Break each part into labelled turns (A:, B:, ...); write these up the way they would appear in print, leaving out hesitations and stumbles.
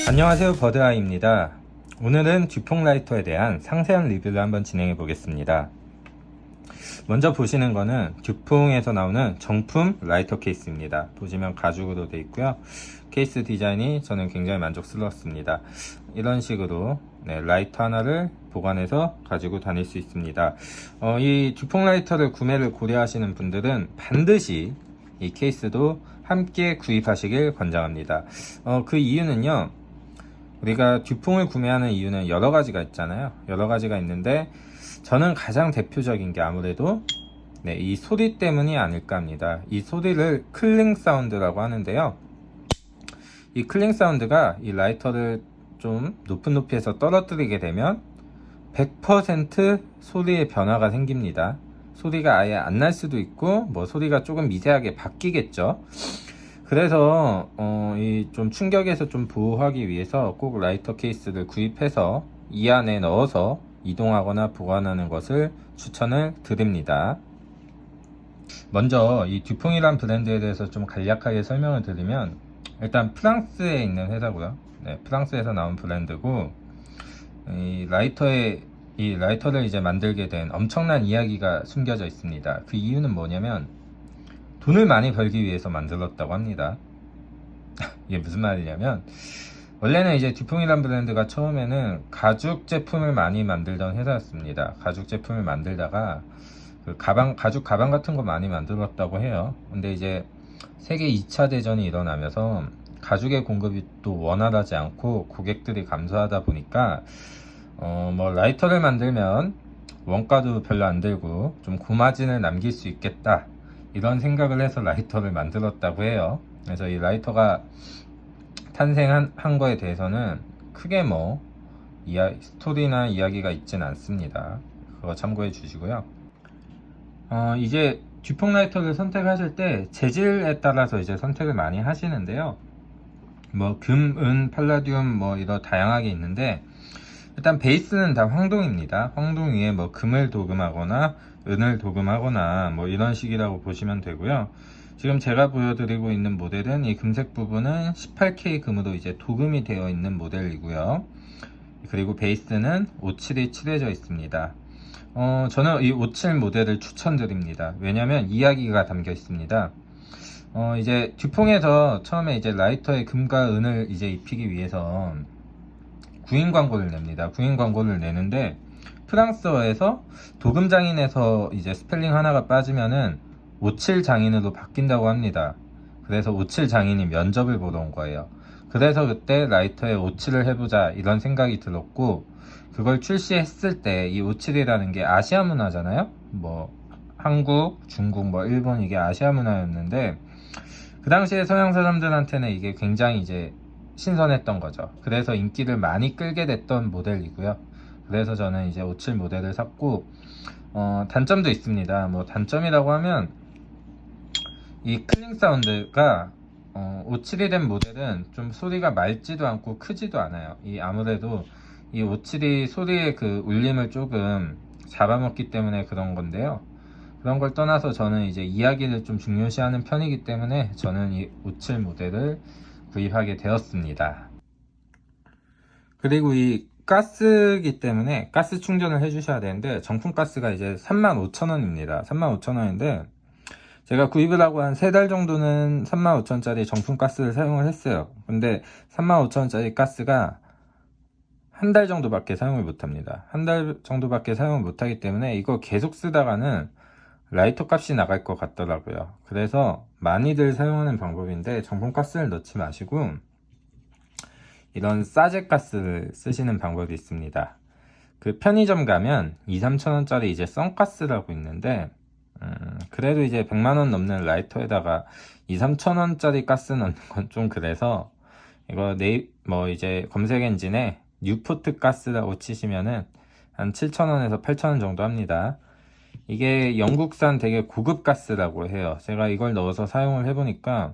A: 안녕하세요, 버드아이입니다. 오늘은 듀퐁 라이터에 대한 상세한 리뷰를 한번 진행해 보겠습니다. 먼저 보시는 거는 듀퐁에서 나오는 정품 라이터 케이스입니다. 보시면 가죽으로 되어 있고요. 케이스 디자인이 저는 굉장히 만족스러웠습니다. 이런 식으로 라이터 하나를 보관해서 가지고 다닐 수 있습니다. 이 듀퐁 라이터를 구매를 고려하시는 분들은 반드시 이 케이스도 함께 구입하시길 권장합니다. 그 이유는요, 우리가 듀퐁을 구매하는 이유는 여러 가지가 있잖아요. 여러 가지가 있는데 저는 가장 대표적인 게 아무래도 이 소리 때문이 아닐까 합니다. 이 소리를 클링 사운드라고 하는데요, 이 클링 사운드가 이 라이터를 좀 높은 높이에서 떨어뜨리게 되면 100% 소리의 변화가 생깁니다. 소리가 아예 안 날 수도 있고, 뭐 소리가 조금 미세하게 바뀌겠죠. 그래서 이 좀 충격에서 좀 보호하기 위해서 꼭 라이터 케이스를 구입해서 이 안에 넣어서 이동하거나 보관하는 것을 추천을 드립니다. 먼저 이 듀퐁이란 브랜드에 대해서 좀 간략하게 설명을 드리면, 일단 프랑스에 있는 회사고요. 프랑스에서 나온 브랜드고, 이 라이터를 이제 만들게 된 엄청난 이야기가 숨겨져 있습니다. 그 이유는 뭐냐면 돈을 많이 벌기 위해서 만들었다고 합니다. 이게 무슨 말이냐면, 원래는 이제 듀퐁이란 브랜드가 처음에는 가죽 제품을 많이 만들던 회사였습니다. 가죽 제품을 만들다가 그 가죽 가방 같은 거 많이 만들었다고 해요. 근데 이제 세계 2차 대전이 일어나면서 가죽의 공급이 또 원활하지 않고 고객들이 감소하다 보니까 뭐 라이터를 만들면 원가도 별로 안 들고 좀 고마진을 남길 수 있겠다, 이런 생각을 해서 라이터를 만들었다고 해요. 그래서 이 라이터가 탄생한 거에 대해서는 크게 뭐 스토리나 이야기가 있진 않습니다. 그거 참고해 주시고요. 이제 듀퐁 라이터를 선택하실 때 재질에 따라서 이제 선택을 많이 하시는데요. 뭐 금, 은, 팔라디움 뭐 이런 다양하게 있는데, 일단 베이스는 다 황동입니다. 황동 위에 뭐 금을 도금하거나 은을 도금하거나 뭐 이런 식이라고 보시면 되고요. 지금 제가 보여드리고 있는 모델은 이 금색 부분은 18K 금으로 이제 도금이 되어 있는 모델이고요. 그리고 베이스는 57이 칠해져 있습니다. 저는 이 57 모델을 추천드립니다. 왜냐면 이야기가 담겨 있습니다. 이제 듀퐁에서 처음에 이제 라이터에 금과 은을 이제 입히기 위해서 구인 광고를 냅니다. 구인 광고를 내는데, 프랑스어에서 도금 장인에서 이제 스펠링 하나가 빠지면은 57 장인으로 바뀐다고 합니다. 그래서 57 장인이 면접을 보러 온 거예요. 그래서 그때 라이터에 57을 해보자, 이런 생각이 들었고, 그걸 출시했을 때 이 57이라는 게 아시아 문화잖아요. 뭐 한국, 중국, 뭐 일본, 이게 아시아 문화였는데, 그 당시에 서양 사람들한테는 이게 굉장히 이제 신선했던 거죠. 그래서 인기를 많이 끌게 됐던 모델이고요. 그래서 저는 이제 57 모델을 샀고, 단점도 있습니다. 뭐 단점이라고 하면 이 클링 사운드가 57이 된 모델은 좀 소리가 맑지도 않고 크지도 않아요. 아무래도 이 57이 소리의 그 울림을 조금 잡아먹기 때문에 그런 건데요. 그런 걸 떠나서 저는 이제 이야기를 좀 중요시하는 편이기 때문에 저는 이 57 모델을 구입하게 되었습니다. 그리고 이 가스기 때문에 가스 충전을 해주셔야 되는데, 정품 가스가 이제 35,000원입니다. 35,000원인데 제가 구입을 하고 한 3달 정도는 35,000원짜리 정품 가스를 사용을 했어요. 근데 35,000원짜리 가스가 한 달 정도밖에 사용을 못합니다. 한 달 정도밖에 사용을 못하기 때문에 이거 계속 쓰다가는 라이터 값이 나갈 것 같더라고요. 그래서 많이들 사용하는 방법인데, 정품 가스를 넣지 마시고 이런 싸제 가스를 쓰시는 방법이 있습니다. 그 편의점 가면 2-3천원짜리 이제 썬가스라고 있는데, 그래도 이제 100만원 넘는 라이터에다가 2-3천원짜리 가스 넣는 건 좀 그래서, 이거 뭐 이제 검색 엔진에 뉴포트 가스라고 치시면은 한 7,000원에서 8,000원 정도 합니다. 이게 영국산 되게 고급 가스라고 해요. 제가 이걸 넣어서 사용을 해보니까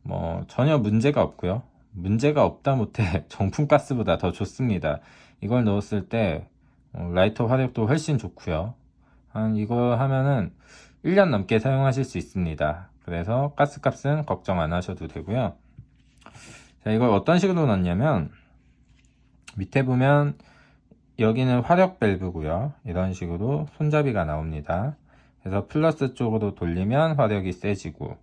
A: 뭐 전혀 문제가 없고요. 문제가 없다 못해 정품 가스보다 더 좋습니다. 이걸 넣었을 때 라이터 화력도 훨씬 좋고요. 이거 하면은 1년 넘게 사용하실 수 있습니다. 그래서 가스값은 걱정 안 하셔도 되고요. 자, 이걸 어떤 식으로 넣냐면 밑에 보면 여기는 화력 밸브고요. 이런 식으로 손잡이가 나옵니다. 그래서 플러스 쪽으로 돌리면 화력이 세지고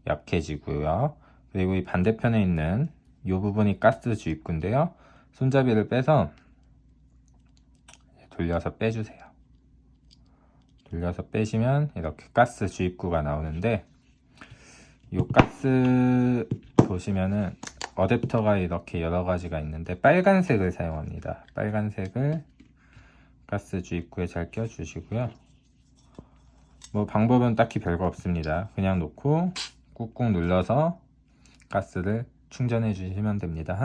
A: 약해지고요. 그리고 이 반대편에 있는 이 부분이 가스 주입구인데요. 손잡이를 빼서 돌려서 빼주세요. 돌려서 빼시면 이렇게 가스 주입구가 나오는데, 이 가스 보시면은 어댑터가 이렇게 여러 가지가 있는데 빨간색을 사용합니다. 빨간색을 가스 주입구에 잘 껴주시고요. 뭐 방법은 딱히 별거 없습니다. 그냥 놓고 꾹꾹 눌러서 가스를 충전해 주시면 됩니다.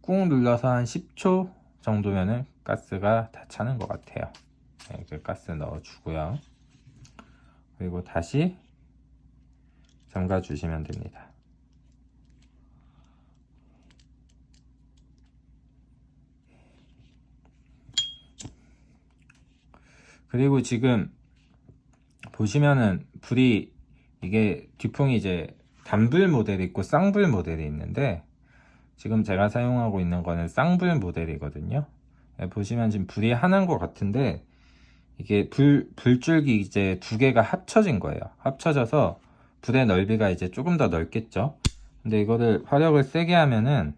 A: 꾹 눌러서 한 10초 정도면은 가스가 다 차는 것 같아요. 이렇게 가스 넣어 주고요. 그리고 다시 잠가 주시면 됩니다. 그리고 지금 보시면은 불이, 이게 듀풍이 이제 단불 모델이 있고 쌍불 모델이 있는데, 지금 제가 사용하고 있는 거는 쌍불 모델이거든요. 보시면 지금 불이 하나인 것 같은데, 이게 불줄기 이제 두 개가 합쳐진 거예요. 합쳐져서 불의 넓이가 이제 조금 더 넓겠죠. 근데 이거를 화력을 세게 하면은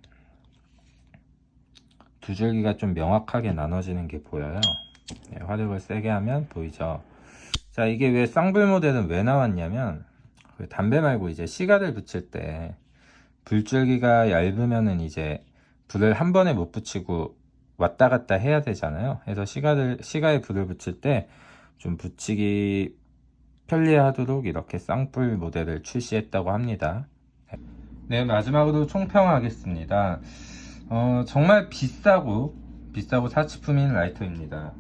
A: 두 줄기가 좀 명확하게 나눠지는 게 보여요. 네, 화력을 세게 하면 보이죠. 자, 이게 왜 쌍불 모델은 왜 나왔냐면, 그 담배 말고 이제 시가를 붙일 때 불줄기가 얇으면은 이제 불을 한 번에 못 붙이고 왔다 갔다 해야 되잖아요. 그래서 시가에 불을 붙일 때 좀 붙이기 편리하도록 이렇게 쌍불 모델을 출시했다고 합니다. 네, 마지막으로 총평하겠습니다. 정말 비싸고 사치품인 라이터입니다.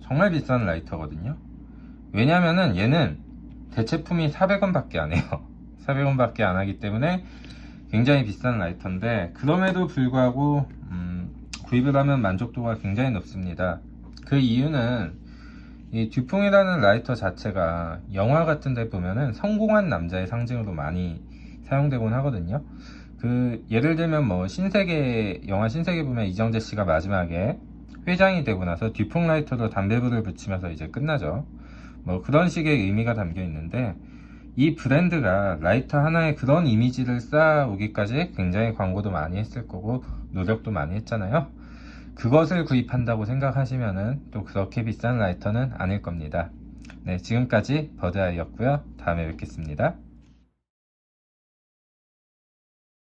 A: 정말 비싼 라이터거든요. 왜냐면은 얘는 대체품이 400원 밖에 안 해요. 400원 밖에 안 하기 때문에 굉장히 비싼 라이터인데, 그럼에도 불구하고 구입을 하면 만족도가 굉장히 높습니다. 그 이유는 이 듀퐁이라는 라이터 자체가 영화 같은 데 보면은 성공한 남자의 상징으로 많이 사용되곤 하거든요. 예를 들면 뭐 영화 신세계 보면 이정재 씨가 마지막에 회장이 되고 나서 듀퐁 라이터로 담배불을 붙이면서 이제 끝나죠. 뭐 그런 식의 의미가 담겨 있는데, 이 브랜드가 라이터 하나에 그런 이미지를 쌓아오기까지 굉장히 광고도 많이 했을 거고 노력도 많이 했잖아요. 그것을 구입한다고 생각하시면은 또 그렇게 비싼 라이터는 아닐 겁니다. 네, 지금까지 버드아이였고요. 다음에 뵙겠습니다.